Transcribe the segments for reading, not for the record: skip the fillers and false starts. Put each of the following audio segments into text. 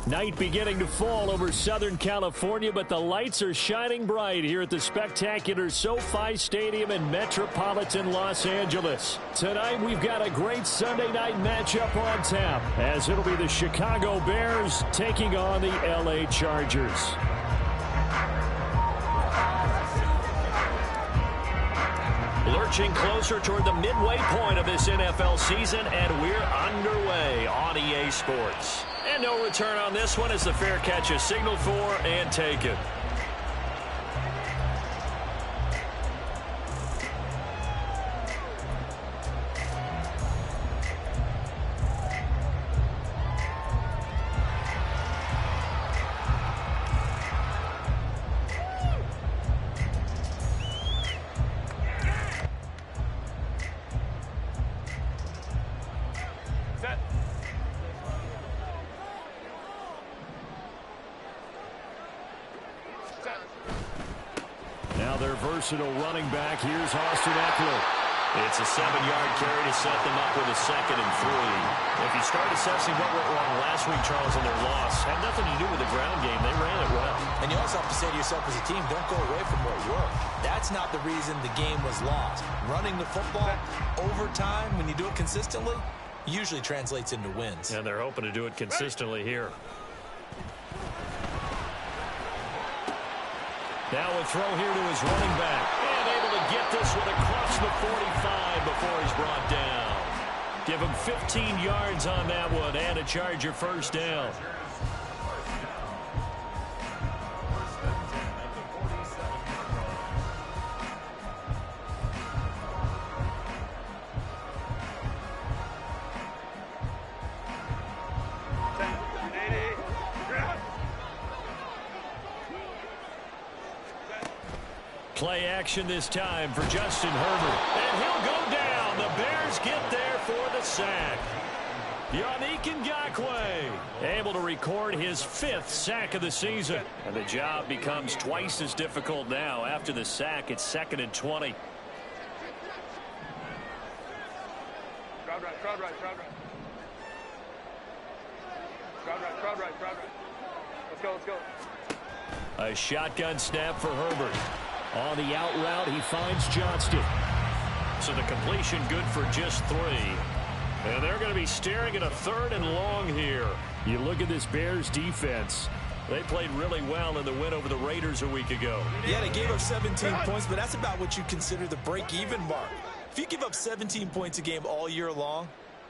Night beginning to fall over Southern California, but the lights are shining bright here at the spectacular SoFi Stadium in metropolitan Los Angeles. Tonight, we've got a great Sunday night matchup on tap, as it'll be the Chicago Bears taking on the LA Chargers. Lurching closer toward the midway point of this NFL season, and we're underway on EA Sports. And no return on this one as the fair catch is signaled for and taken. Now their versatile running back. Here's Austin Eckler. It's a 7-yard carry to set them up with a 2nd and 3. If you start assessing what went wrong last week, Charles, in their loss, had nothing to do with the ground game. They ran it well. And you also have to say to yourself as a team, don't go away from what worked. That's not the reason the game was lost. Running the football over time, when you do it consistently, usually translates into wins. And they're hoping to do it consistently here. Now a throw here to his running back. And able to get this one across the 45 before he's brought down. Give him 15 yards on that one and a Charger first down. Play action this time for Justin Herbert. And he'll go down. The Bears get there for the sack. Yannick Ngakoue able to record his 5th sack of the season. And the job becomes twice as difficult now. After the sack, it's 2nd and 20. Crowd right. Let's go. A shotgun snap for Herbert. On the out route, he finds Johnston. So the completion good for just 3. And they're going to be staring at a 3rd and long here. You look at this Bears defense. They played really well in the win over the Raiders a week ago. Yeah, they gave up 17 points, but that's about what you consider the break-even mark. If you give up 17 points a game all year long,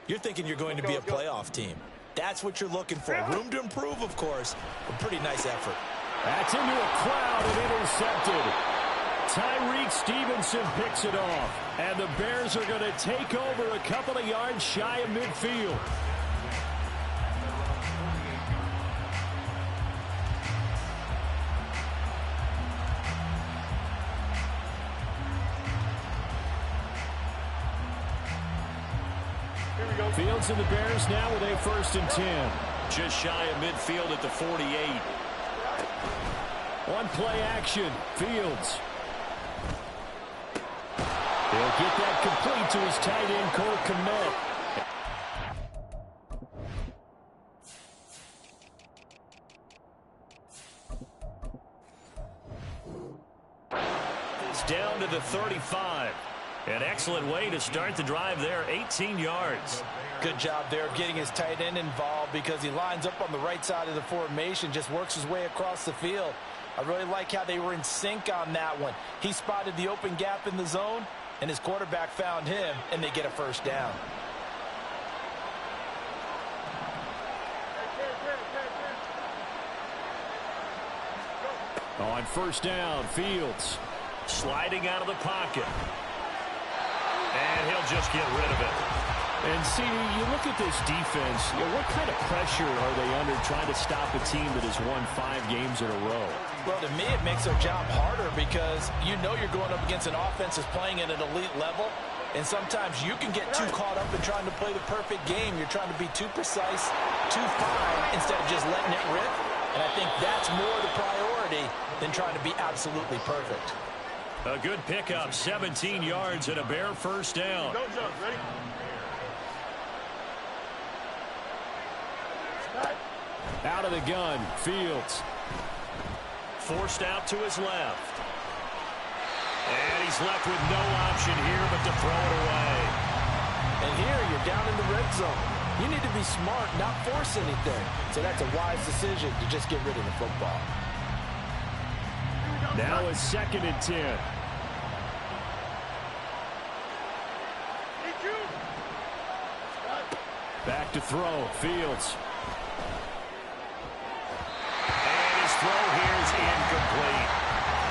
you're thinking you're going to be a playoff team. That's what you're looking for. Room to improve, of course. A pretty nice effort. That's into a crowd and intercepted. Tyreek Stevenson picks it off. And the Bears are going to take over a couple of yards shy of midfield. Fields and the Bears now with a 1st and 10. Just shy of midfield at the 48. On play action, Fields. He'll get that complete to his tight end, Cole Kmet. 35. An excellent way to start the drive there, 18 yards. Good job there of getting his tight end involved because he lines up on the right side of the formation, just works his way across the field. I really like how they were in sync on that one. He spotted the open gap in the zone, and his quarterback found him, and they get a first down. On first down, Fields sliding out of the pocket. And he'll just get rid of it. And, CD, you look at this defense, what kind of pressure are they under trying to stop a team that has won 5 games in a row? Well, to me, it makes their job harder because you know you're going up against an offense that's playing at an elite level, and sometimes you can get too caught up in trying to play the perfect game. You're trying to be too precise, too fine, instead of just letting it rip. And I think that's more the priority than trying to be absolutely perfect. A good pickup, 17 yards and a Bear first down. Go, Jones, ready? Out of the gun, Fields. Forced out to his left. And he's left with no option here but to throw it away. And here you're down in the red zone. You need to be smart, not force anything. So that's a wise decision to just get rid of the football. Now it's 2nd and 10. Back to throw, Fields. And his throw here is incomplete.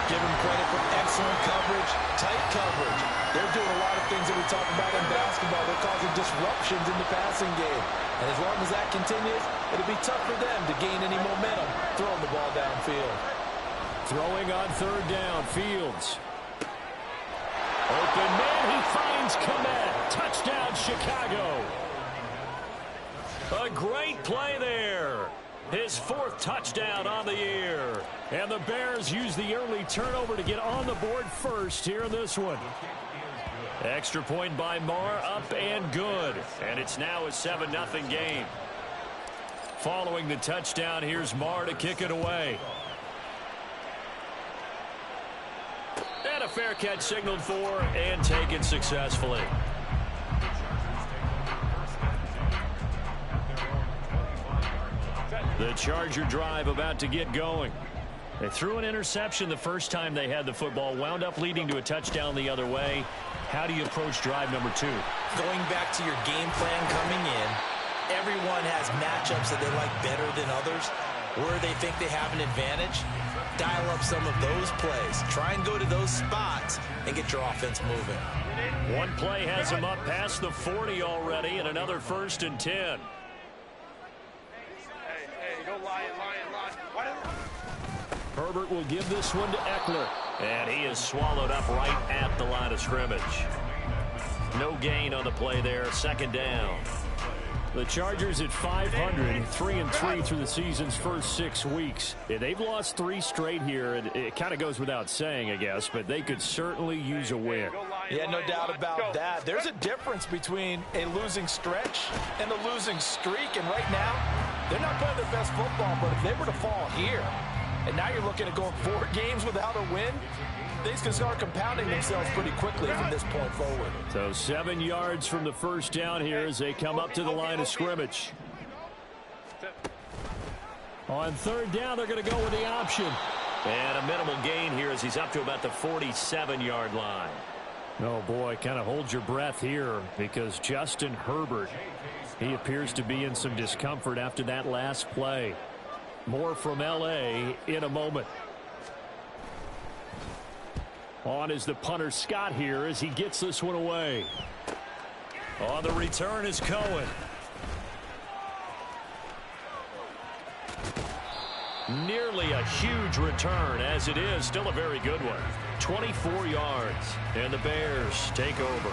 Give him credit for excellent coverage, tight coverage. They're doing a lot of things that we talk about in basketball. They're causing disruptions in the passing game. And as long as that continues, it'll be tough for them to gain any momentum throwing the ball downfield. Throwing on 3rd down, Fields. Open man, he finds Kmet. Touchdown, Chicago. A great play there. His 4th touchdown on the year. And the Bears use the early turnover to get on the board first here in this one. Extra point by Marr, up and good. And it's now a 7-0 game. Following the touchdown, here's Marr to kick it away. And a fair catch signaled for and taken successfully. The Charger drive about to get going. They threw an interception the first time they had the football, wound up leading to a touchdown the other way. How do you approach drive number 2? Going back to your game plan coming in, everyone has matchups that they like better than others, where they think they have an advantage. Dial up some of those plays. Try and go to those spots and get your offense moving. One play has him up past the 40 already, and another 1st and 10. Herbert will give this one to Eckler. And he is swallowed up right at the line of scrimmage. No gain on the play there. 2nd down. The Chargers at 500, 3-3 through the season's first 6 weeks. Yeah, they've lost 3 straight here, and it kind of goes without saying, I guess, but they could certainly use a win. Yeah, no doubt about that. There's a difference between a losing stretch and a losing streak, and right now, they're not playing their best football, but if they were to fall here, and now you're looking at going 4 games without a win, things can start compounding themselves pretty quickly from this point forward. So 7 yards from the first down here as they come up to the line of scrimmage. On 3rd down, they're going to go with the option. And a minimal gain here as he's up to about the 47-yard line. Oh, boy, kind of hold your breath here because Justin Herbert, he appears to be in some discomfort after that last play. More from L.A. in a moment. On is the punter Scott here as he gets this one away. On the return is Cohen. Nearly a huge return, as it is still a very good one. 24 yards, and the Bears take over.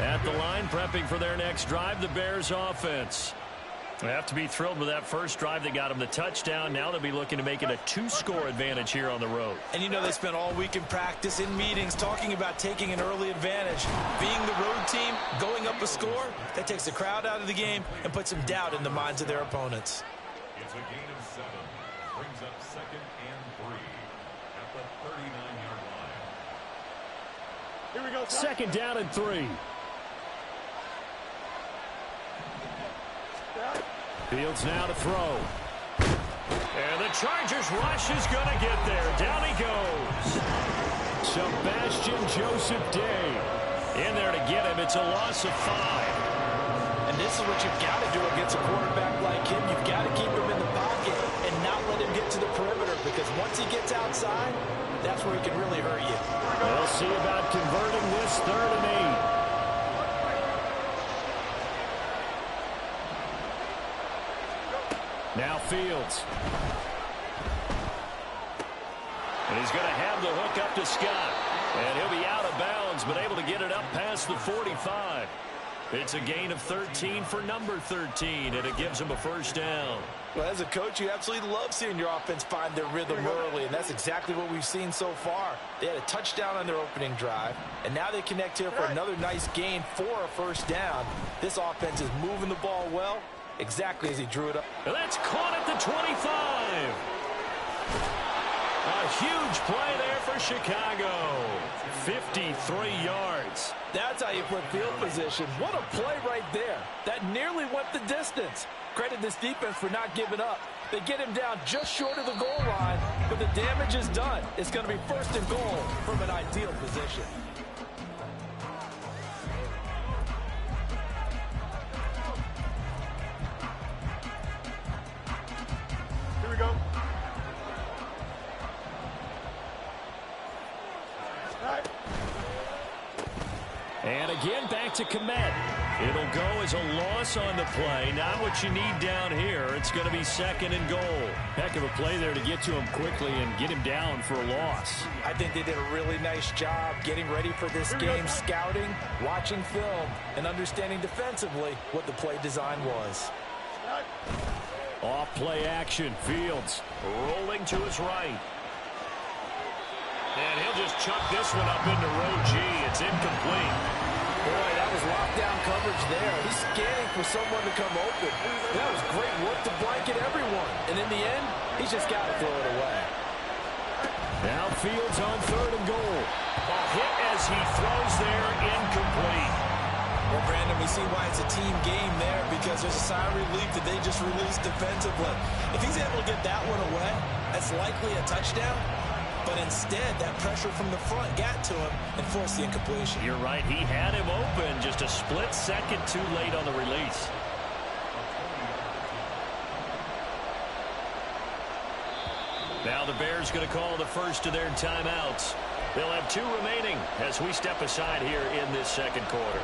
At the line, prepping for their next drive, the Bears offense. They have to be thrilled with that first drive that got them the touchdown. Now they'll be looking to make it a 2-score advantage here on the road. And you know they spent all week in practice, in meetings, talking about taking an early advantage. Being the road team, going up a score, that takes the crowd out of the game and puts some doubt in the minds of their opponents. brings up 2nd and 3 at the 39-yard line. Here we go. 2nd down and 3. Fields now to throw. And the Chargers rush is going to get there. Down he goes. Sebastian Joseph Day in there to get him. It's a loss of 5. And this is what you've got to do against a quarterback like him. You've got to keep him in the pocket and not let him get to the perimeter, because once he gets outside, that's where he can really hurt you. We'll see about converting this 3rd and 8. Now Fields. And he's going to have the hook up to Scott. And he'll be out of bounds, but able to get it up past the 45. It's a gain of 13 for number 13, and it gives him a 1st down. Well, as a coach, you absolutely love seeing your offense find their rhythm early, and that's exactly what we've seen so far. They had a touchdown on their opening drive, and now they connect here for another nice gain for a 1st down. This offense is moving the ball well, exactly as he drew it up. And that's caught at the 25. A huge play there for Chicago. 53 yards. That's how you put field position. What a play right there. That nearly went the distance. Credit this defense for not giving up. They get him down just short of the goal line, but the damage is done. It's going to be 1st and goal from an ideal position. Here we go. And again, back to Kmet. It'll go as a loss on the play. Not what you need down here. It's going to be 2nd and goal. Heck of a play there to get to him quickly and get him down for a loss. I think they did a really nice job getting ready for this game, scouting, watching film, and understanding defensively what the play design was. Off play action. Fields rolling to his right. And he'll just chuck this one up into row G. It's incomplete. Boy, that was lockdown coverage there. He's scanning for someone to come open. That was great work to blanket everyone. And in the end, he's just got to throw it away. Now Fields on 3rd and goal. A hit as he throws there, incomplete. Well, Brandon, we see why it's a team game there, because there's a sigh of relief that they just released defensively. If he's able to get that one away, that's likely a touchdown. But instead, that pressure from the front got to him and forced the incompletion. You're right. He had him open. Just a split second too late on the release. Now the Bears going to call the first of their timeouts. They'll have 2 remaining as we step aside here in this 2nd quarter.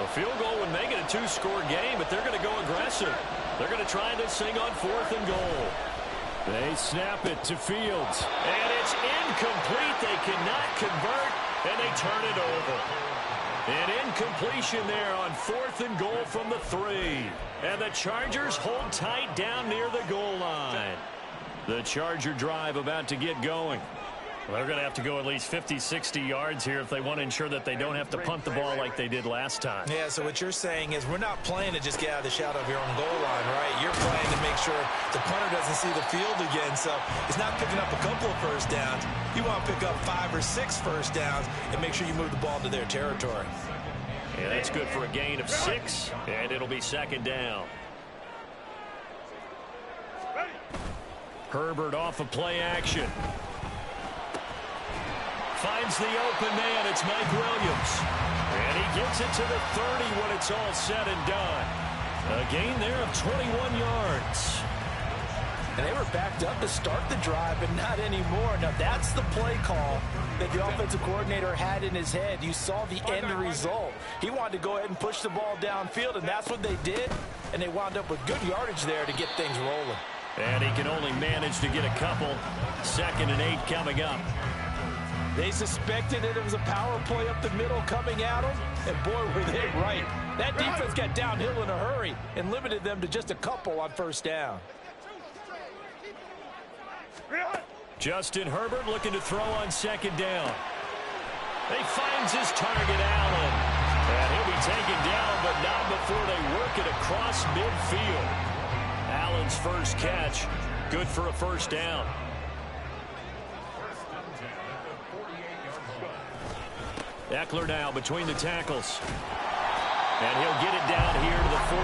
A field goal would make it a 2-score game, but they're going to go aggressive. They're going to try this thing on 4th and goal. They snap it to Fields. And it's incomplete. They cannot convert, and they turn it over. An incompletion there on 4th and goal from the 3. And the Chargers hold tight down near the goal line. The Charger drive about to get going. Well, they're going to have to go at least 50, 60 yards here if they want to ensure that they don't have to punt the ball like they did last time. Yeah, so what you're saying is we're not playing to just get out of the shadow of your own goal line, right? You're playing to make sure the punter doesn't see the field again, so it's not picking up a couple of 1st downs. You want to pick up 5 or 6 1st downs and make sure you move the ball into their territory. And that's good for a gain of 6, and it'll be 2nd down. Herbert off of play action. Finds the open man. It's Mike Williams. And he gets it to the 30 when it's all said and done. A gain there of 21 yards. And they were backed up to start the drive, but not anymore. Now, that's the play call that the offensive coordinator had in his head. You saw the end result. He wanted to go ahead and push the ball downfield, and that's what they did. And they wound up with good yardage there to get things rolling. And he can only manage to get a couple. 2nd and 8 coming up. They suspected that it was a power play up the middle coming at them, and boy, were they right. That defense got downhill in a hurry and limited them to just a couple on 1st down. Justin Herbert looking to throw on 2nd down. He finds his target, Allen. And he'll be taken down, but not before they work it across midfield. Allen's first catch, good for a first down. Eckler now between the tackles. And he'll get it down here to the 43.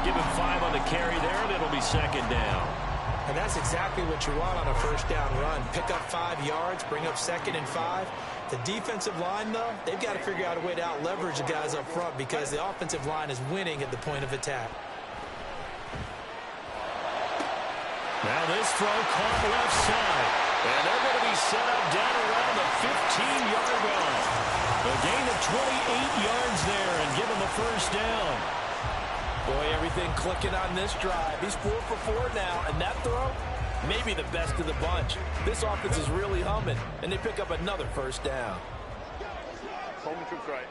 Give him 5 on the carry there, and it'll be second down. And that's exactly what you want on a first down run. Pick up 5 yards, bring up 2nd and 5. The defensive line, though, they've got to figure out a way to out-leverage the guys up front because the offensive line is winning at the point of attack. Now this throw caught left side. And they're going to be set up down around the 15-yard line. A gain of 28 yards there and give him a first down. Boy, everything clicking on this drive. He's 4 for 4 now, and that throw, maybe the best of the bunch. This offense is really humming, and they pick up another first down. Home troops right.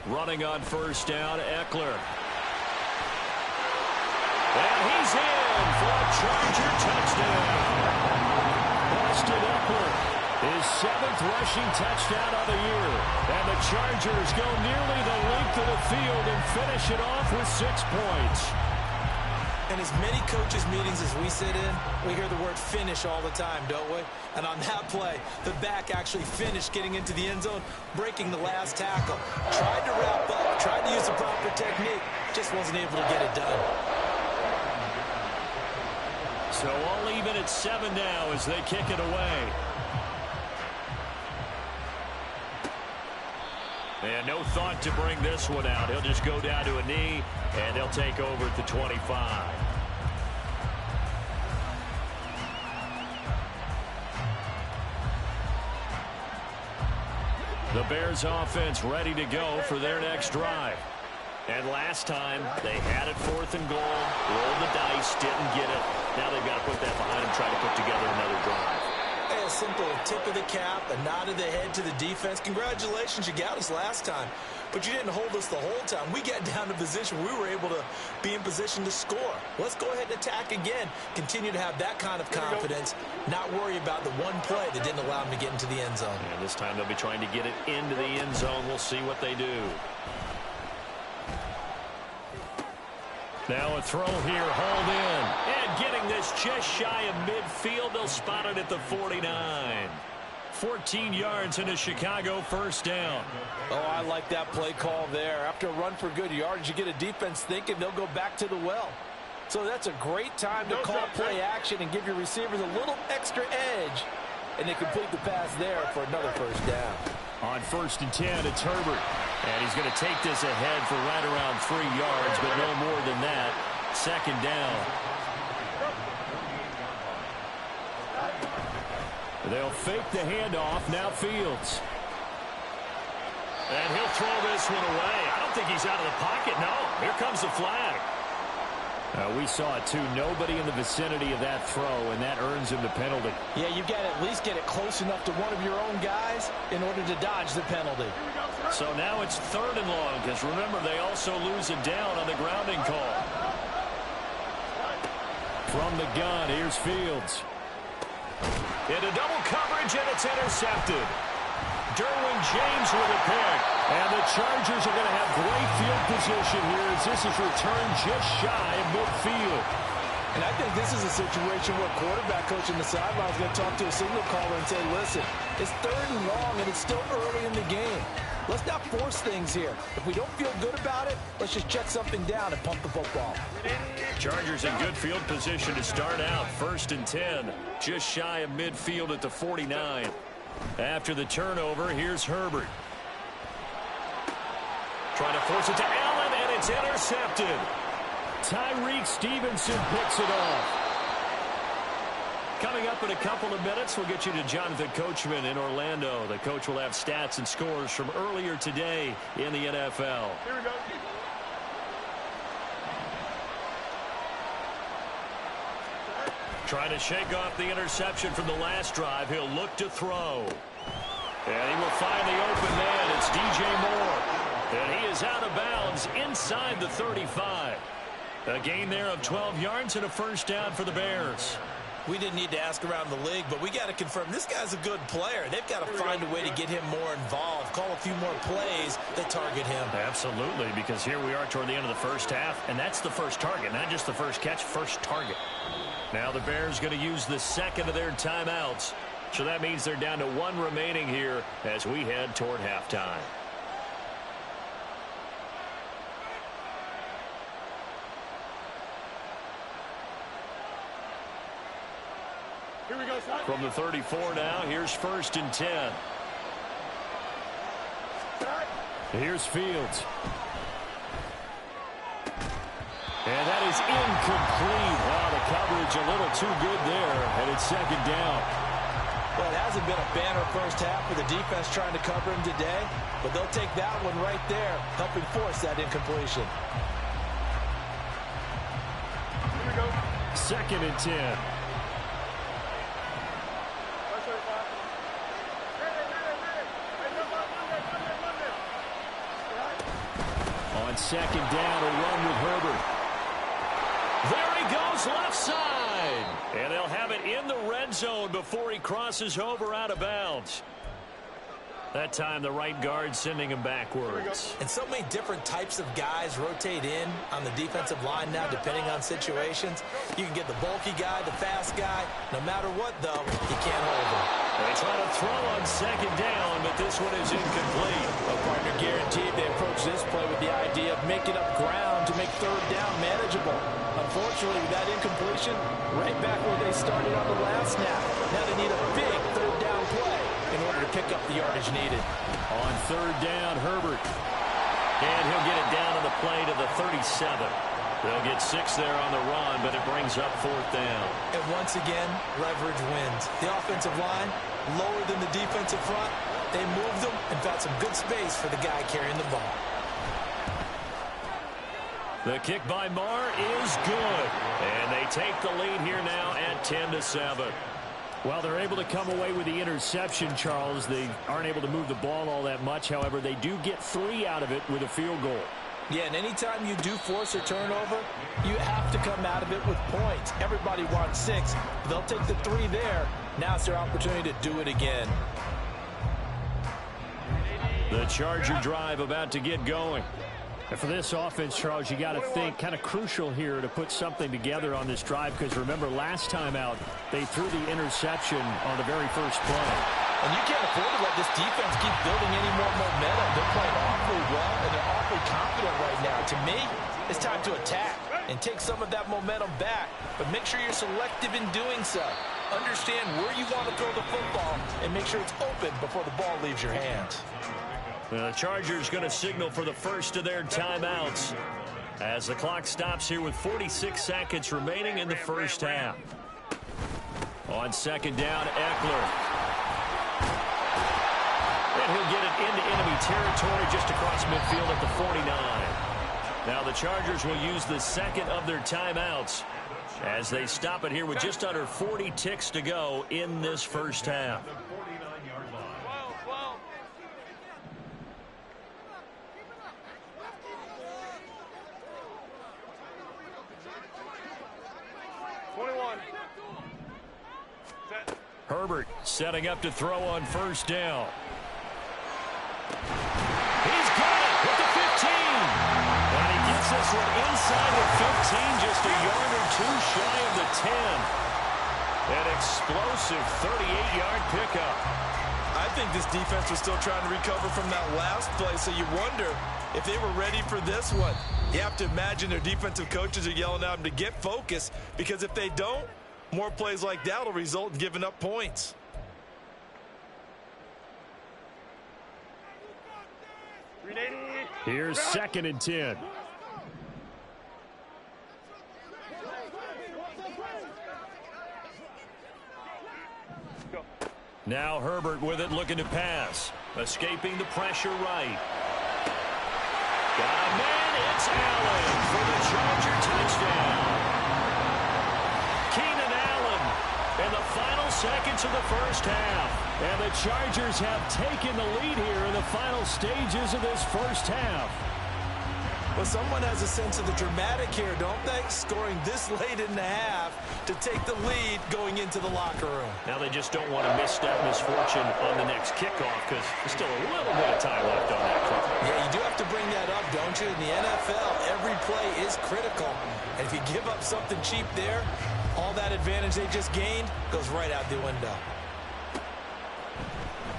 Running on first down, Eckler. And he's in for a Charger touchdown. Austin Eckler, his 7th rushing touchdown of the year. And the Chargers go nearly the length of the field and finish it off with 6 points. And as many coaches' meetings as we sit in, we hear the word finish all the time, don't we? And on that play, the back actually finished getting into the end zone, breaking the last tackle. Tried to wrap up, tried to use the proper technique, just wasn't able to get it done. So all even at 7 now as they kick it away. And no thought to bring this one out. He'll just go down to a knee, and they'll take over at the 25. The Bears offense ready to go for their next drive. And last time, they had it 4th and goal, rolled the dice, didn't get it. Now they've got to put that behind them, try to put together another drive. A simple tip of the cap, a nod of the head to the defense. Congratulations, you got us last time. But you didn't hold us the whole time. We got down to position. We were able to be in position to score. Let's go ahead and attack again. Continue to have that kind of confidence. Not worry about the one play that didn't allow them to get into the end zone. And this time they'll be trying to get it into the end zone. We'll see what they do. Now a throw here, hauled in. And getting this just shy of midfield. They'll spot it at the 49. 14 yards into Chicago, first down. Oh, I like that play call there. After a run for good yards, you get a defense thinking they'll go back to the well. So that's a great time to call play action and give your receivers a little extra edge. And they complete the pass there for another first down. On 1st and 10, it's Herbert. And he's going to take this ahead for right around 3 yards, but no more than that. Second down. They'll fake the handoff. Now Fields. And he'll throw this one away. I don't think he's out of the pocket. No, here comes the flag. We saw it, too. Nobody in the vicinity of that throw, and that earns him the penalty. Yeah, you've got to at least get it close enough to one of your own guys in order to dodge the penalty. So now it's 3rd and long, because remember, they also lose it down on the grounding call. From the gun, here's Fields. Into double coverage, and it's intercepted. Derwin James with a pick. And the Chargers are going to have great field position here as this is returned just shy of midfield. And I think this is a situation where quarterback coach in the sideline is going to talk to a signal caller and say, listen, it's 3rd and long and it's still early in the game. Let's not force things here. If we don't feel good about it, let's just check something down and pump the football. Chargers in good field position to start out. 1st and 10, just shy of midfield at the 49. After the turnover, here's Herbert. Trying to force it to Allen, and it's intercepted. Tyreek Stevenson picks it off. Coming up in a couple of minutes, we'll get you to Jonathan Coachman in Orlando. The coach will have stats and scores from earlier today in the NFL. Here we go. Trying to shake off the interception from the last drive. He'll look to throw. And he will find the open man. It's DJ Moore. And he is out of bounds inside the 35. A gain there of 12 yards and a first down for the Bears. We didn't need to ask around the league, but we got to confirm this guy's a good player. They've got to find a way to get him more involved, call a few more plays that target him. Absolutely, because here we are toward the end of the first half, and that's the first target, not just the first catch, first target. Now the Bears going to use the second of their timeouts, so that means they're down to one remaining here as we head toward halftime. Here we go, son. From the 34 now, here's 1st and 10. Here's Fields. And that is incomplete. Wow, the coverage a little too good there, and it's 2nd down. Well, it hasn't been a banner first half for the defense trying to cover him today, but they'll take that one right there, helping force that incompletion. Here we go. 2nd and 10. On 2nd down, a run with Herbert. There he goes, left side. And they'll have it in the red zone before he crosses over out of bounds. That time, the right guard sending him backwards. And so many different types of guys rotate in on the defensive line now, depending on situations. You can get the bulky guy, the fast guy. No matter what, though, you can't hold him. They try to throw on 2nd down, but this one is incomplete. A partner guaranteed they approach this play with the idea of making up ground to make 3rd down manageable. Unfortunately, with that incompletion, right back where they started on the last snap. Now they need a big 3rd down play in order to pick up the yardage needed. On 3rd down, Herbert. And he'll get it down on the play to the 37. They'll get 6 there on the run, but it brings up 4th down. And once again, leverage wins. The offensive line, lower than the defensive front. They moved them and found some good space for the guy carrying the ball. The kick by Marr is good. And they take the lead here now at 10-7. Well, they're able to come away with the interception, Charles. They aren't able to move the ball all that much. However, they do get 3 out of it with a field goal. Yeah, and anytime you do force a turnover, you have to come out of it with points. Everybody wants 6. They'll take the 3 there. Now it's their opportunity to do it again. The Charger drive about to get going. And for this offense, Charles, you got to think kind of crucial here to put something together on this drive, because remember last time out they threw the interception on the very first play. And you can't afford to let this defense keep building any more momentum. They're playing awfully well, and they're awfully confident right now. To me, it's time to attack and take some of that momentum back. But make sure you're selective in doing so. Understand where you want to throw the football and make sure it's open before the ball leaves your hands. The Chargers going to signal for the first of their timeouts as the clock stops here with 46 seconds remaining in the first half. On 2nd down, Eckler. And he'll get it into enemy territory just across midfield at the 49. Now the Chargers will use the second of their timeouts as they stop it here with just under 40 ticks to go in this first half. 21. Set. Herbert setting up to throw on 1st down. He's got it with the 15. And he gets this one inside the 15, just a yard or 2 shy of the 10. An explosive 38-yard pickup. I think this defense was still trying to recover from that last play, so you wonder if they were ready for this one. You have to imagine their defensive coaches are yelling at them to get focused, because if they don't, more plays like that will result in giving up points. Here's 2nd and 10. Now Herbert with it, looking to pass. Escaping the pressure right. Got a man, it's Allen for the Charger touchdown. Keenan Allen in the final seconds of the first half. And the Chargers have taken the lead here in the final stages of this first half. Well, someone has a sense of the dramatic here, don't they? Scoring this late in the half to take the lead going into the locker room. Now they just don't want to miss that misfortune on the next kickoff because there's still a little bit of time left on that clock. Yeah, you do have to bring that up, don't you? In the NFL, every play is critical. And if you give up something cheap there, all that advantage they just gained goes right out the window.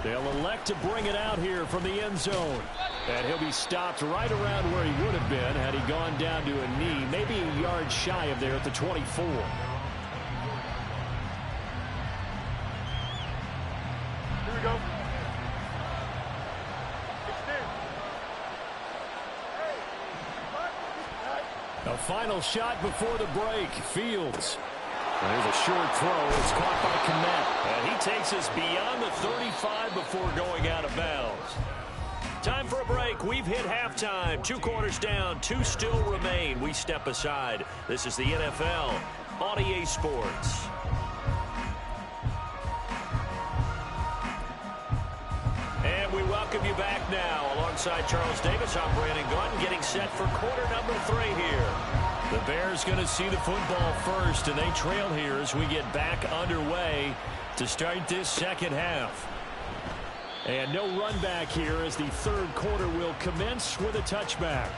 They'll elect to bring it out here from the end zone. And he'll be stopped right around where he would have been had he gone down to a knee, maybe a yard shy of there at the 24. Here we go. A final shot before the break. Fields. There's a short throw. It's caught by Kmet. And he takes us beyond the 35 before going out of bounds. Time for a break. We've hit halftime. 2 quarters down. 2 still remain. We step aside. This is the NFL on EA Sports. And we welcome you back now. Alongside Charles Davis, I'm Brandon Gunn, getting set for quarter number 3 here. The Bears going to see the football first, and they trail here as we get back underway to start this second half. And no run back here as the third quarter will commence with a touchback.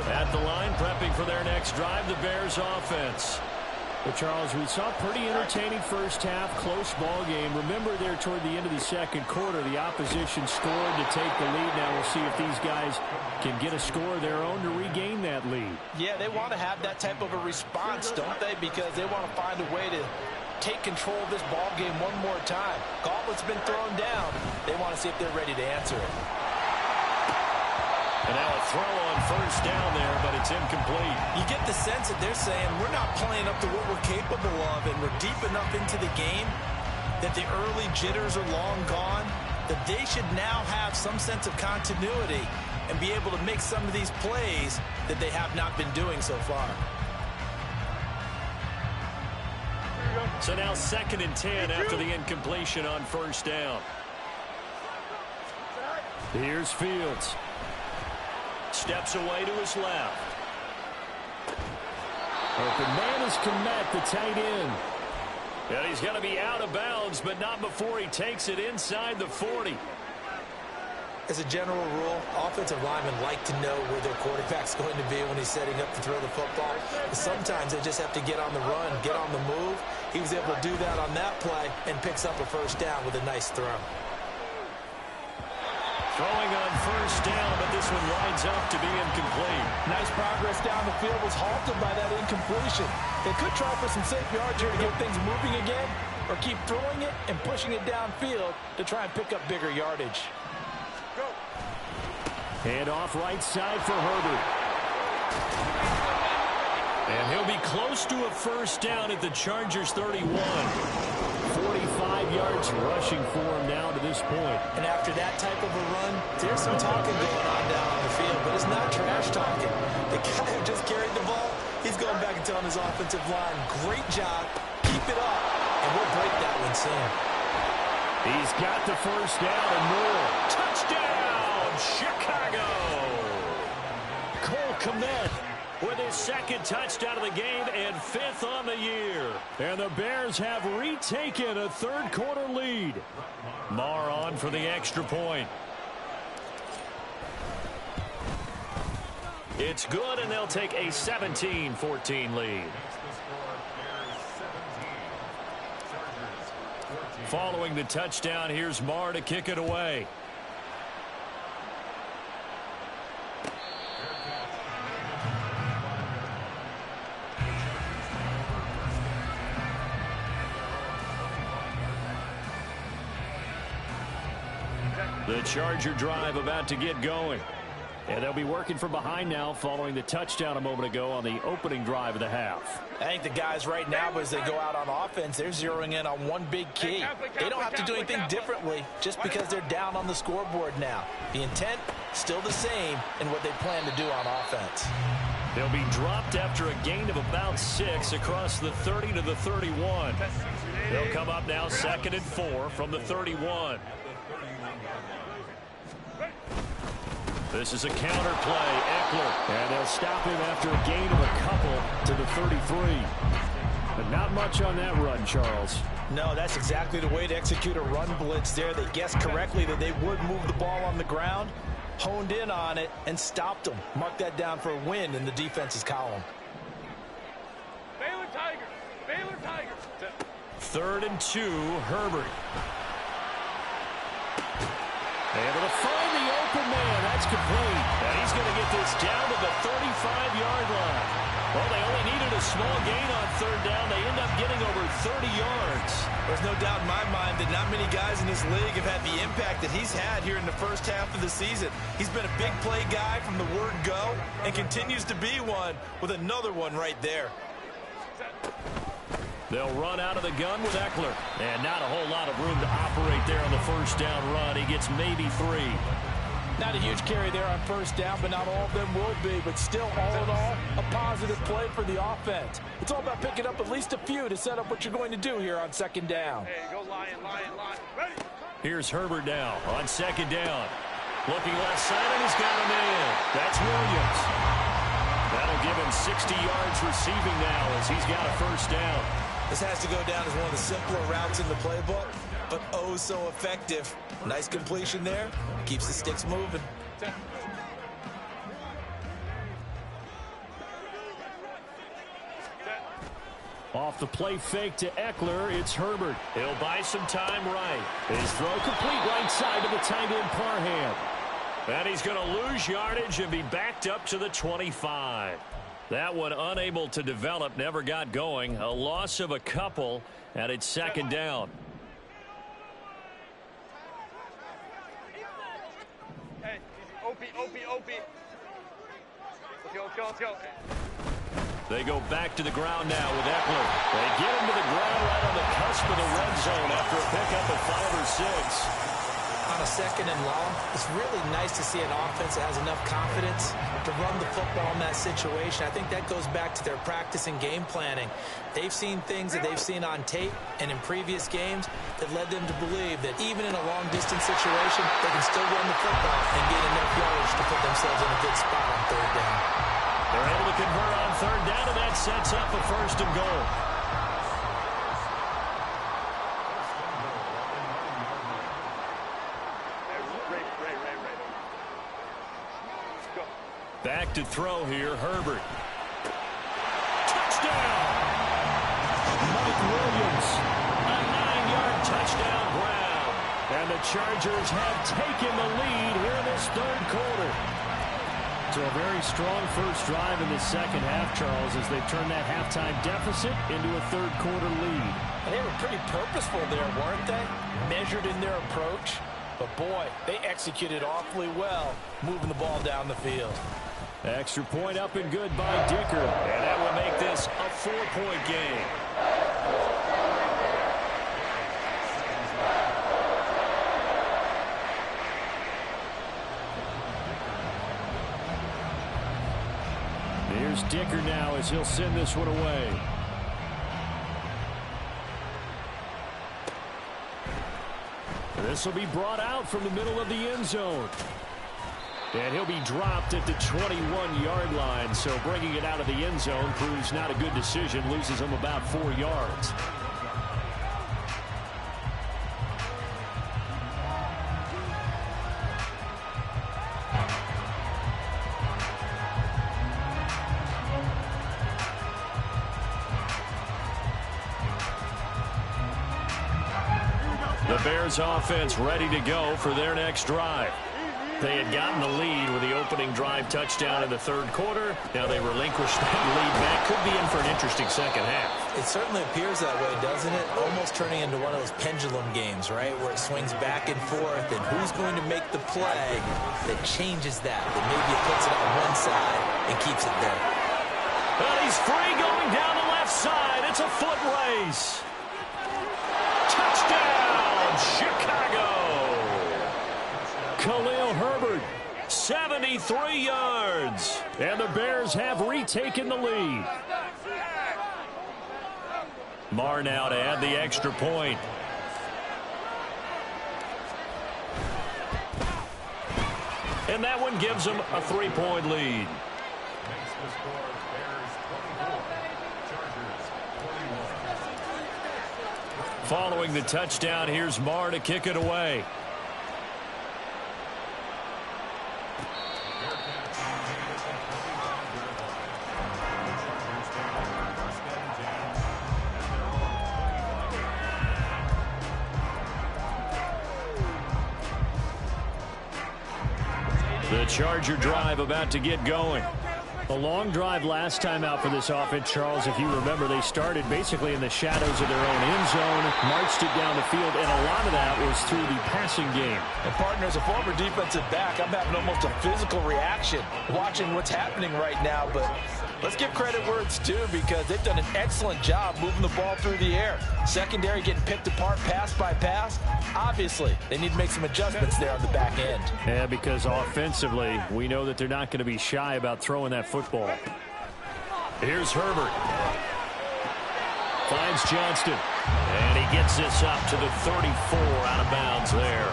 At the line, prepping for their next drive, the Bears offense. But, Charles, we saw a pretty entertaining first half, close ball game. Remember there toward the end of the second quarter, the opposition scored to take the lead. Now we'll see if these guys can get a score of their own to regain that lead. Yeah, they want to have that type of a response, don't they? Because they want to find a way to take control of this ball game one more time. Gauntlet's been thrown down. They want to see if they're ready to answer it. And now a throw on first down there, but it's incomplete. You get the sense that they're saying we're not playing up to what we're capable of, and we're deep enough into the game that the early jitters are long gone, that they should now have some sense of continuity and be able to make some of these plays that they have not been doing so far. So now 2nd and 10 after the incompletion on first down. Here's Fields. Steps away to his left. Open man is Kmet, the tight end. And he's going to be out of bounds, but not before he takes it inside the 40. As a general rule, offensive linemen like to know where their quarterback's going to be when he's setting up to throw the football. But sometimes they just have to get on the run, get on the move. He was able to do that on that play and picks up a first down with a nice throw. Throwing on first down, but this one winds up to be incomplete. Nice progress down the field, was halted by that incompletion. They could try for some safe yards here to get things moving again, or keep throwing it and pushing it downfield to try and pick up bigger yardage. Hand off right side for Herbert. And he'll be close to a first down at the Chargers 31. 45 yards rushing for him now to this point. And after that type of a run, there's some talking going on down on the field, but it's not trash talking. The guy who just carried the ball, he's going back and telling his offensive line, great job, keep it up, and we'll break that one soon. He's got the first down and more. Touchdown, Chicago! Cole Kmet with his 2nd touchdown of the game and 5th on the year. And the Bears have retaken a third quarter lead. Marr on for the extra point. It's good, and they'll take a 17-14 lead. Following the touchdown, here's Marr to kick it away. The Charger drive about to get going. And they'll be working from behind now following the touchdown a moment ago on the opening drive of the half. I think the guys right now, as they go out on offense, they're zeroing in on one big key. They don't have to do anything differently just because they're down on the scoreboard now. The intent, still the same in what they plan to do on offense. He'll be dropped after a gain of about 6 across the 30 to the 31. They'll come up now 2nd and 4 from the 31. This is a counter play. Eckler. And they'll stop him after a gain of a couple to the 33. But not much on that run, Charles. No, that's exactly the way to execute a run blitz there. They guessed correctly that they would move the ball on the ground, honed in on it, and stopped them. Mark that down for a win in the defense's column. Baylor Tigers. Baylor Tigers. 3rd and 2, Herbert. Able to find the open man. That's complete. And he's going to get this down to the 35-yard line. Well, they only needed a small gain on 3rd down. They end up getting over 30 yards. There's no doubt in my mind that not many guys in this league have had the impact that he's had here in the first half of the season. He's been a big play guy from the word go and continues to be one with another one right there. They'll run out of the gun with Eckler. And not a whole lot of room to operate there on the 1st down run. He gets maybe 3. Not a huge carry there on 1st down, but not all of them will be. But still, all in all, a positive play for the offense. It's all about picking up at least a few to set up what you're going to do here on 2nd down. Hey, go Lion, Lion, Lion. Ready? Here's Herbert now on 2nd down. Looking left side, and he's got a man. That's Williams. That'll give him 60 yards receiving now as he's got a 1st down. This has to go down as one of the simpler routes in the playbook, but oh so effective. Nice completion there. Keeps the sticks moving. Off the play fake to Eckler, it's Herbert. He'll buy some time right. His throw complete right side to the tight end Parham. And he's going to lose yardage and be backed up to the 25. That one unable to develop, never got going. A loss of a couple, and it's 2nd down. Hey, OP. Let's go. They go back to the ground now with Eckler. They get him to the ground right on the cusp of the red zone after a pickup of 5 or 6. On a 2nd and long, it's really nice to see an offense that has enough confidence to run the football in that situation. I think that goes back to their practice and game planning. They've seen things that they've seen on tape and in previous games that led them to believe that even in a long-distance situation, they can still run the football and gain enough yardage to put themselves in a good spot on 3rd down. They're able to convert on 3rd down, and that sets up a 1st and goal. Back to throw here, Herbert. Touchdown! Mike Williams, a 9-yard touchdown grab. And the Chargers have taken the lead here in this 3rd quarter. So a very strong first drive in the 2nd half, Charles, as they turn that halftime deficit into a 3rd quarter lead. And they were pretty purposeful there, weren't they? Measured in their approach. But boy, they executed awfully well, moving the ball down the field. Extra point up and good by Dicker. And that will make this a 4-point game. Here's Dicker now as he'll send this one away. This will be brought out from the middle of the end zone. And he'll be dropped at the 21-yard line. So bringing it out of the end zone proves not a good decision. Loses him about 4 yards. The Bears offense ready to go for their next drive. They had gotten the lead with the opening drive touchdown in the 3rd quarter. Now they relinquished that lead back. Could be in for an interesting 2nd half. It certainly appears that way, doesn't it? Almost turning into one of those pendulum games, right? Where it swings back and forth, and who's going to make the play that changes that maybe it puts it on one side and keeps it there. And he's free going down the left side. It's a foot race. Touchdown, Chicago. Khalil Herbert 73 yards. And the Bears have retaken the lead. Marr now to add the extra point. And that one gives them a 3-point lead. Makes the score Bears 24, Chargers 41. Following the touchdown, here's Marr to kick it away. The Charger drive about to get going. A long drive last time out for this offense, Charles. If you remember, they started basically in the shadows of their own end zone, marched it down the field, and a lot of that was through the passing game. And partner, as a former defensive back, I'm having almost a physical reaction watching what's happening right now. But let's give credit where it's due, because they've done an excellent job moving the ball through the air. Secondary getting picked apart pass by pass. Obviously, they need to make some adjustments there on the back end. Yeah, because offensively, we know that they're not going to be shy about throwing that football. Here's Herbert. Finds Johnston. And he gets this up to the 34, out of bounds there.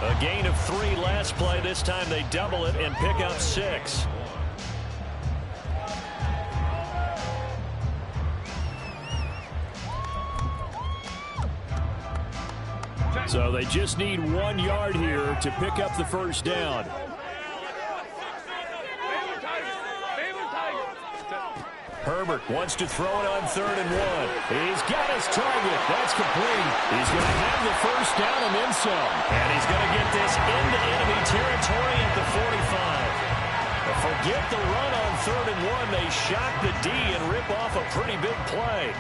A gain of 3 last play. This time they double it and pick up 6. So they just need 1 yard here to pick up the first down. Herbert wants to throw it on 3rd and 1. He's got his target. That's complete. He's going to have the first down and then some. And he's going to get this into enemy territory at the 45. Forget the run on 3rd and 1. They shock the D and rip off a pretty big play.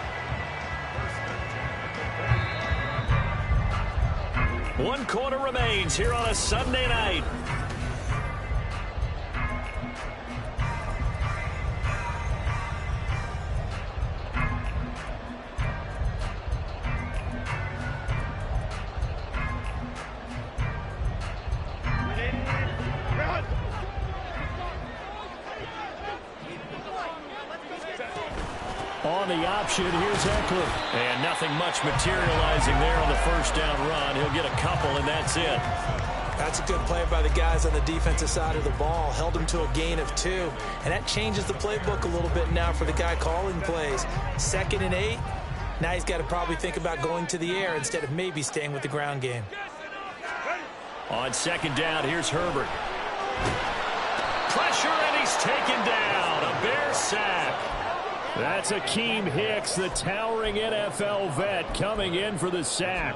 1 quarter remains here on a Sunday night. On the option, here's Eckler. And nothing much materializing there on the first down run. He'll get a couple, and that's it. That's a good play by the guys on the defensive side of the ball. Held him to a gain of 2. And that changes the playbook a little bit now for the guy calling plays. 2nd and 8. Now he's got to probably think about going to the air instead of maybe staying with the ground game. On 2nd down, here's Herbert. Pressure, and he's taken down. A Bears sack. That's Akeem Hicks, the towering NFL vet, coming in for the sack.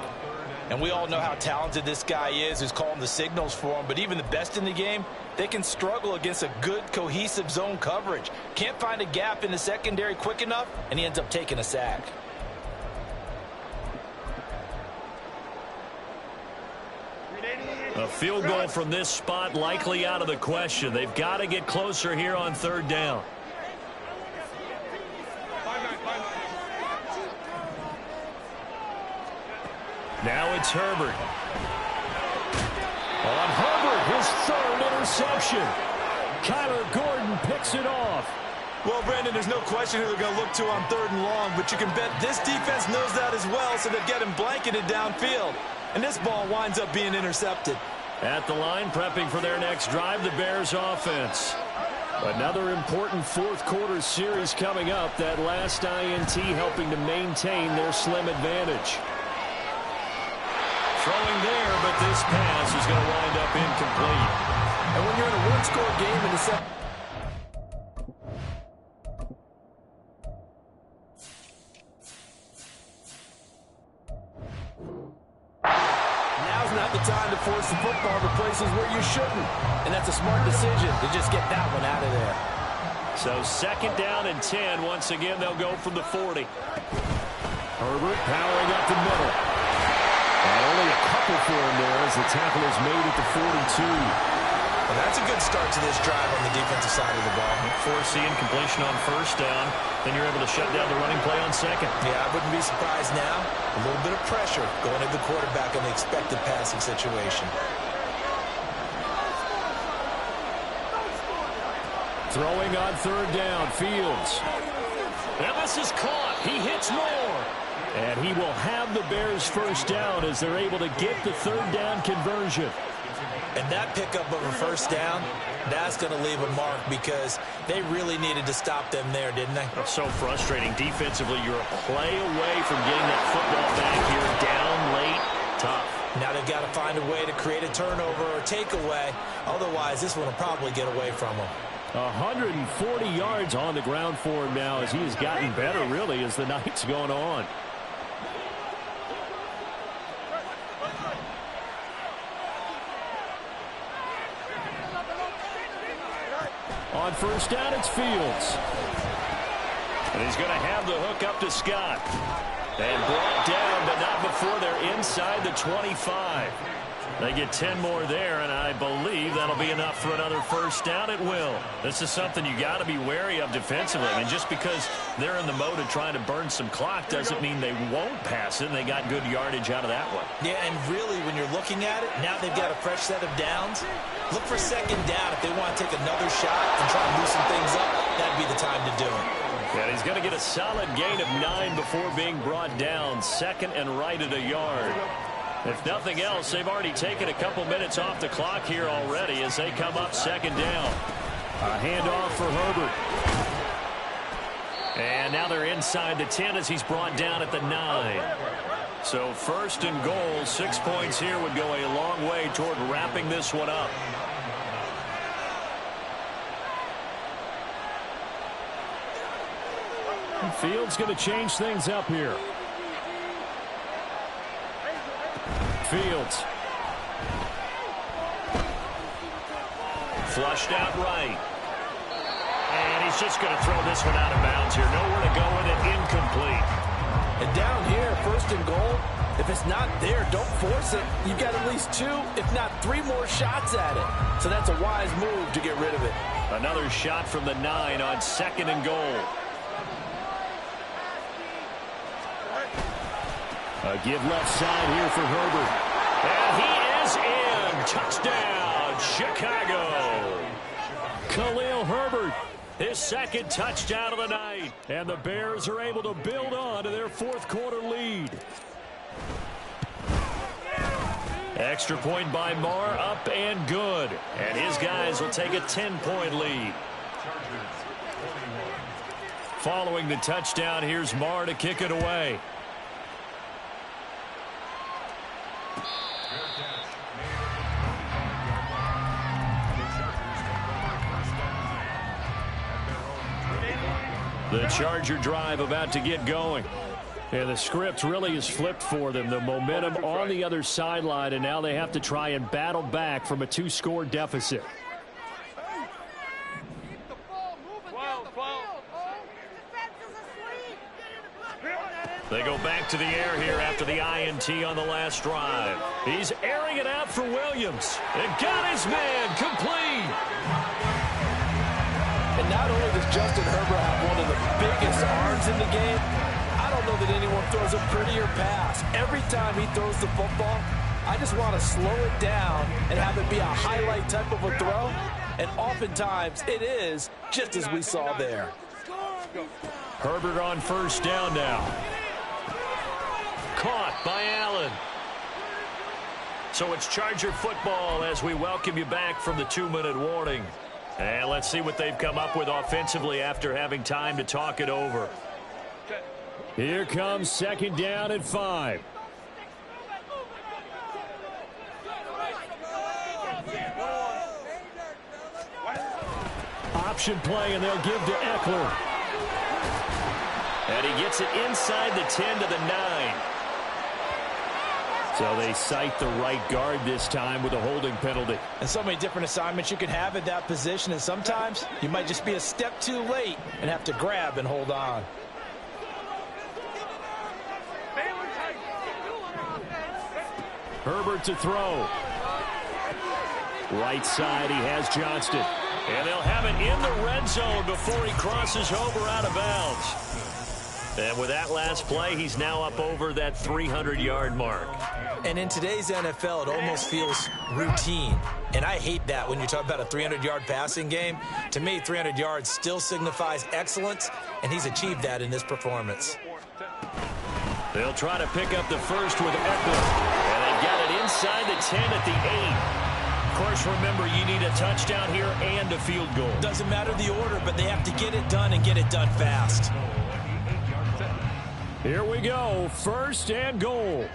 And we all know how talented this guy is, who's calling the signals for him. But even the best in the game, they can struggle against a good, cohesive zone coverage. Can't find a gap in the secondary quick enough, and he ends up taking a sack. A field goal from this spot likely out of the question. They've got to get closer here on 3rd down. Now it's Herbert. On Herbert, his 3rd interception. Kyler Gordon picks it off. Well, Brandon, there's no question who they're going to look to on 3rd and long, but you can bet this defense knows that as well, so they get him blanketed downfield. And this ball winds up being intercepted. At the line, prepping for their next drive, the Bears offense. Another important 4th quarter series coming up. That last INT helping to maintain their slim advantage. Throwing there, but this pass is going to wind up incomplete. And when you're in a 1-score game in the second, now's not the time to force the football to places where you shouldn't. And that's a smart decision to just get that one out of there. So 2nd down and 10. Once again, they'll go from the 40. Herbert powering up the middle. And only a couple for him there as the tackle is made at the 42. Well, that's a good start to this drive on the defensive side of the ball. Forcing completion on 1st down. Then you're able to shut down the running play on 2nd. Yeah, I wouldn't be surprised now. A little bit of pressure going to the quarterback on the expected passing situation. Throwing on third down, Fields. Now this is caught. He hits more. And he will have the Bears first down as they're able to get the third down conversion. And that pickup of a first down, that's going to leave a mark because they really needed to stop them there, didn't they? That's so frustrating. Defensively, you're a play away from getting that football back here. Down late, tough. Now they've got to find a way to create a turnover or takeaway. Otherwise, this one will probably get away from them. 140 yards on the ground for him now as he has gotten better, really, as the night's going on. On first down, it's Fields. And he's going to have the hook up to Scott. And brought down, but not before they're inside the 25. They get 10 more there, and I believe that'll be enough for another first down. It will. This is something you got to be wary of defensively. I mean, just because they're in the mode of trying to burn some clock doesn't mean they won't pass it, and they got good yardage out of that one. Yeah, and really, when you're looking at it, now they've got a fresh set of downs. Look for second down if they want to take another shot and try and loosen things up. That'd be the time to do it. And he's going to get a solid gain of 9 before being brought down. Second and right at a yard. If nothing else, they've already taken a couple minutes off the clock here already as they come up second down. A handoff for Herbert. And now they're inside the 10 as he's brought down at the 9. So first and goal, 6 points here would go a long way toward wrapping this one up. Fields going to change things up here. Fields. Flushed out right. And he's just going to throw this one out of bounds here. Nowhere to go with it. Incomplete. And down here, first and goal, if it's not there, don't force it. You've got at least 2, if not 3 more shots at it. So that's a wise move to get rid of it. Another shot from the 9 on second and goal. A give left side here for Herbert. And he is in. Touchdown, Chicago. Khalil Herbert, his second touchdown of the night. And the Bears are able to build on to their fourth quarter lead. Extra point by Marr, up and good. And his guys will take a 10-point lead. Following the touchdown, here's Marr to kick it away. The Charger drive about to get going. And the script really is flipped for them. The momentum on the other sideline, and now they have to try and battle back from a 2-score deficit. They go back to the air here after the INT on the last drive. He's airing it out for Williams. And got his man complete. And not only does Justin Herbert have one of the biggest arms in the game, I don't know that anyone throws a prettier pass. Every time he throws the football, I just want to slow it down and have it be a highlight type of a throw. And oftentimes it is, just as we saw there. Herbert on first down now. Caught by Allen. So it's Charger football as we welcome you back from the 2-minute warning. And let's see what they've come up with offensively after having time to talk it over. Here comes second down and 5. Option play, and they'll give to Eckler. And he gets it inside the 10 to the 9. So they cite the right guard this time with a holding penalty. And so many different assignments you can have at that position, and sometimes you might just be a step too late and have to grab and hold on. Herbert to throw. Right side, he has Johnston. And they'll have it in the red zone before he crosses over out of bounds. And with that last play, he's now up over that 300-yard mark. And in today's NFL, it almost feels routine. And I hate that when you talk about a 300-yard passing game. To me, 300 yards still signifies excellence, and he's achieved that in this performance. They'll try to pick up the first with Eckler. And they've got it inside the 10 at the 8. Of course, remember, you need a touchdown here and a field goal. Doesn't matter the order, but they have to get it done and get it done fast. Here we go, 1st and goal.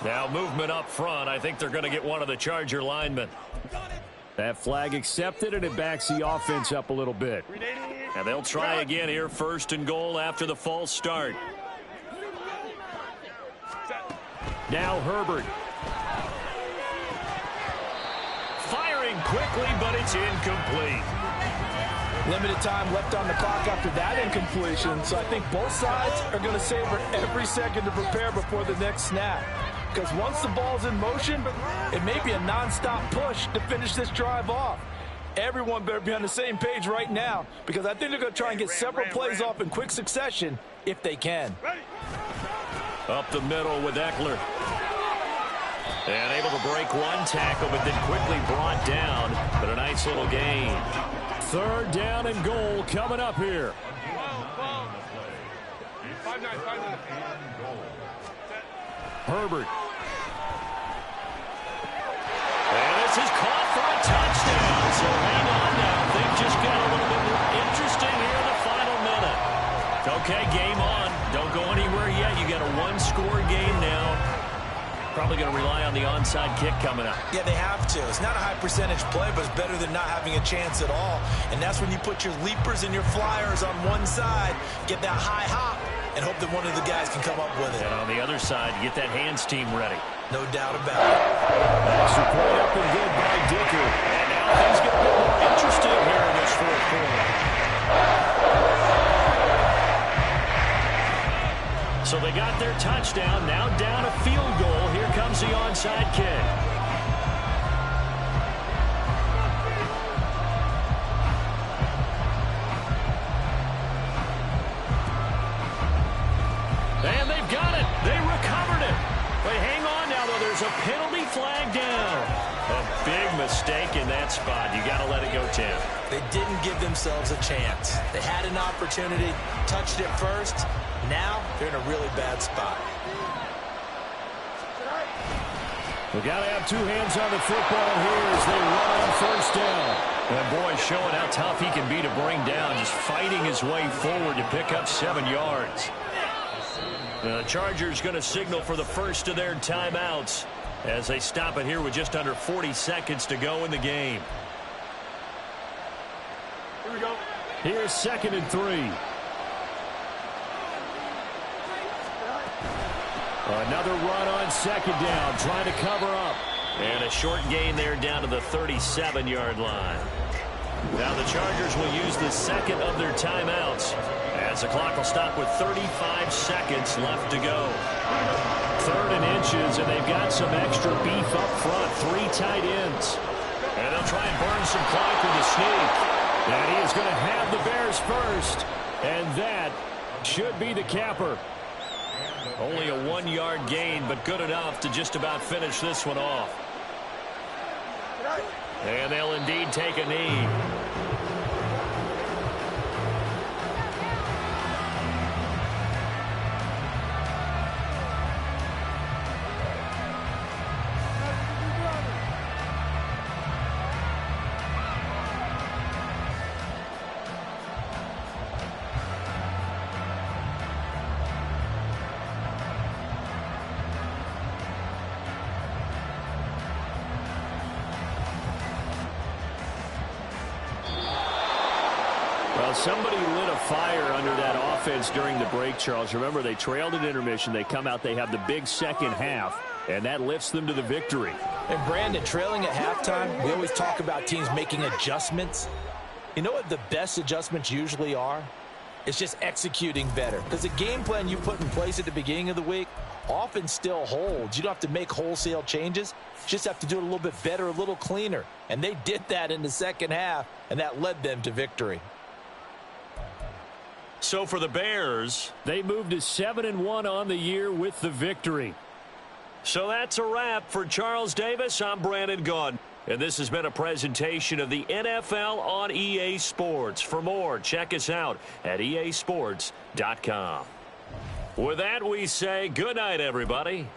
Now movement up front. I think they're going to get one of the Charger linemen. That flag accepted, and it backs the offense up a little bit. And they'll try again here, 1st and goal after the false start. Now Herbert. Firing quickly, but it's incomplete. Limited time left on the clock after that incompletion, so I think both sides are going to savor every second to prepare before the next snap. Because once the ball's in motion, it may be a nonstop push to finish this drive off. Everyone better be on the same page right now, because I think they're going to try and get several plays off in quick succession if they can. Up the middle with Eckler. And able to break one tackle, but then quickly brought down. But a nice little gain. 3rd down and goal coming up here. 5-9. Herbert. And this is caught for a touchdown. So hang on now. Things just got a little bit more interesting here in the final minute. Okay, game on. Don't go anywhere yet. You got a 1-score game now. Probably going to rely on the onside kick coming up. Yeah, they have to. It's not a high percentage play, but it's better than not having a chance at all. And that's when you put your leapers and your flyers on one side, get that high hop, and hope that one of the guys can come up with it. And on the other side, get that hands team ready. No doubt about it. Extra point up and good by Dicker. And now things get a bit more interesting here in this 4th quarter. So they got their touchdown, now down a field goal. Here comes the onside kick. And they've got it. They recovered it. But hang on now, though. There's a penalty flag down. A big mistake in that spot. You got to let it go, Tim. They didn't give themselves a chance. They had an opportunity, touched it first. Now they're in a really bad spot. We've got to have 2 hands on the football here as they run on 1st down. And boy, showing how tough he can be to bring down, just fighting his way forward to pick up 7 yards. The Chargers going to signal for the first of their timeouts as they stop it here with just under 40 seconds to go in the game. Here we go. Here's 2nd and 3. Another run on 2nd down, trying to cover up. And a short gain there down to the 37-yard line. Now the Chargers will use the 2nd of their timeouts as the clock will stop with 35 seconds left to go. 3rd and inches, and they've got some extra beef up front. 3 tight ends. And they'll try and burn some clock with a sneak. And he is going to have the Bears first. And that should be the capper. Only a 1-yard gain, but good enough to just about finish this one off. And they'll indeed take a knee. Somebody lit a fire under that offense during the break, Charles. Remember, they trailed at intermission. They come out, they have the big second half, and that lifts them to the victory. And Brandon, trailing at halftime, we always talk about teams making adjustments. You know what the best adjustments usually are? It's just executing better. Because the game plan you put in place at the beginning of the week often still holds. You don't have to make wholesale changes. Just have to do it a little bit better, a little cleaner. And they did that in the second half, and that led them to victory. So for the Bears, they moved to 7-1 on the year with the victory. So that's a wrap for Charles Davis. I'm Brandon Gaudin. And this has been a presentation of the NFL on EA Sports. For more, check us out at easports.com. With that, we say good night, everybody.